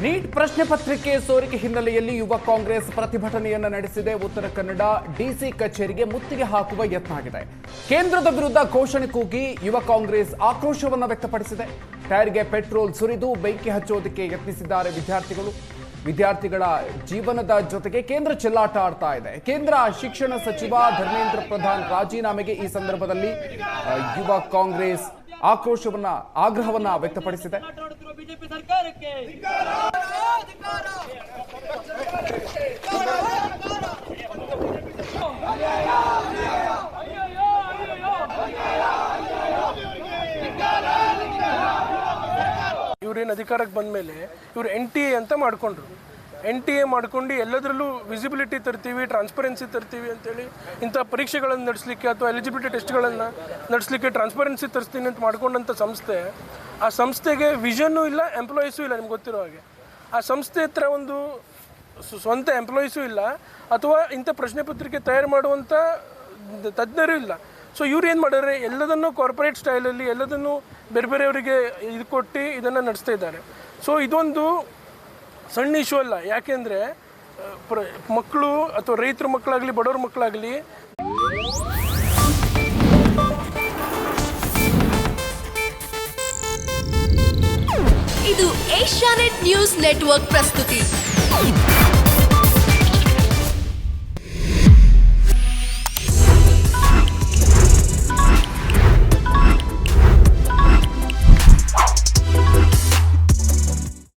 Neat ಪ್ರಶ್ನೆ ಪತ್ರಿಕೆ ಸೋರಿಕೆ ಹಿನ್ನೆಲೆಯಲ್ಲಿ ಯುವ ಕಾಂಗ್ರೆಸ್ ಪ್ರತಿಭಟನೆಯನ್ನು ನಡೆಸಿದೆ. ಉತ್ತರ ಕನ್ನಡ ಡಿಸಿ ಕಚೇರಿಗೆ ಮುತ್ತಿಗೆ ಹಾಕುವ ಯತ್ನ ಆಗಿದೆ. ಕೇಂದ್ರದ ವಿರುದ್ಧ ಘೋಷಣೆ ಕೂಗಿ ಯುವ ಕಾಂಗ್ರೆಸ್ ಆಕ್ರೋಶವನ್ನು ವ್ಯಕ್ತಪಡಿಸಿದೆ. ಟೈರ್ಗೆ ಪೆಟ್ರೋಲ್ ಸುರಿದು ಬೆಂಕಿ ಹಚ್ಚೋದಕ್ಕೆ ಯತ್ನಿಸಿದ್ದಾರೆ ವಿದ್ಯಾರ್ಥಿಗಳ ಜೀವನದ ಜೊತೆಗೆ ಕೇಂದ್ರ ಚೆಲ್ಲಾಟ ಆಡ್ತಾ ಇದೆ. ಕೇಂದ್ರ ಶಿಕ್ಷಣ ಸಚಿವ ಧರ್ಮೇಂದ್ರ ಪ್ರಧಾನ್ ರಾಜೀನಾಮೆಗೆ ಈ ಸಂದರ್ಭದಲ್ಲಿ ಯುವ ಕಾಂಗ್ರೆಸ್ ಆಗ್ರಹವನ್ನ ವ್ಯಕ್ತಪಡಿಸಿದೆ. ಇವ್ರೇನು ಅಧಿಕಾರಕ್ಕೆ ಬಂದ ಮೇಲೆ ಇವರು NTA ಅಂತ ಮಾಡ್ಕೊಂಡ್ರು. NTA ಮಾಡ್ಕೊಂಡು ಎಲ್ಲದರಲ್ಲೂ ವಿಸಿಬಿಲಿಟಿ ತರ್ತೀವಿ, ಟ್ರಾನ್ಸ್ಪರೆನ್ಸಿ ತರ್ತೀವಿ ಅಂತೇಳಿ ಇಂಥ ಪರೀಕ್ಷೆಗಳನ್ನು ನಡೆಸಲಿಕ್ಕೆ ಅಥವಾ ಎಲಿಜಿಬಿಲಿಟಿ ಟೆಸ್ಟ್ಗಳನ್ನು ನಡೆಸಲಿಕ್ಕೆ ಟ್ರಾನ್ಸ್ಪರೆನ್ಸಿ ತರಿಸ್ತೀನಿ ಅಂತ ಮಾಡ್ಕೊಂಡಂಥ ಸಂಸ್ಥೆ, ಆ ಸಂಸ್ಥೆಗೆ ವಿಷನ್ನೂ ಇಲ್ಲ, ಎಂಪ್ಲಾಯೀಸೂ ಇಲ್ಲ. ನಿಮ್ಗೆ ಗೊತ್ತಿರೋ ಹಾಗೆ ಆ ಸಂಸ್ಥೆ ಹತ್ರ ಒಂದು ಸ್ವಂತ ಎಂಪ್ಲಾಯೀಸೂ ಇಲ್ಲ, ಅಥವಾ ಇಂಥ ಪ್ರಶ್ನೆ ಪತ್ರಿಕೆ ತಯಾರು ಮಾಡುವಂಥ ತಜ್ಞರೂ ಇಲ್ಲ. ಸೊ ಇವ್ರು ಏನು ಮಾಡಿದ್ರೆ ಎಲ್ಲದನ್ನು ಕಾರ್ಪೊರೇಟ್ ಸ್ಟೈಲಲ್ಲಿ ಎಲ್ಲದನ್ನು ಬೇರೆ ಬೇರೆಯವರಿಗೆ ಇದು ಕೊಟ್ಟು ಇದನ್ನು ನಡೆಸ್ತಾ ಇದ್ದಾರೆ. ಸೊ ಇದೊಂದು ಸಣ್ಣ ಇಶ್ಯೂ ಅಲ್ಲ. ಯಾಕೆಂದರೆ ಮಕ್ಕಳು ಅಥವಾ ರೈತರ ಮಕ್ಕಳಾಗಲಿ ಬಡವ್ರ ಮಕ್ಕಳಾಗಲಿ ಇದು ಏಷ್ಯಾನೆಟ್ ನ್ಯೂಸ್ ನೆಟ್ವರ್ಕ್ ಪ್ರಸ್ತುತಿ.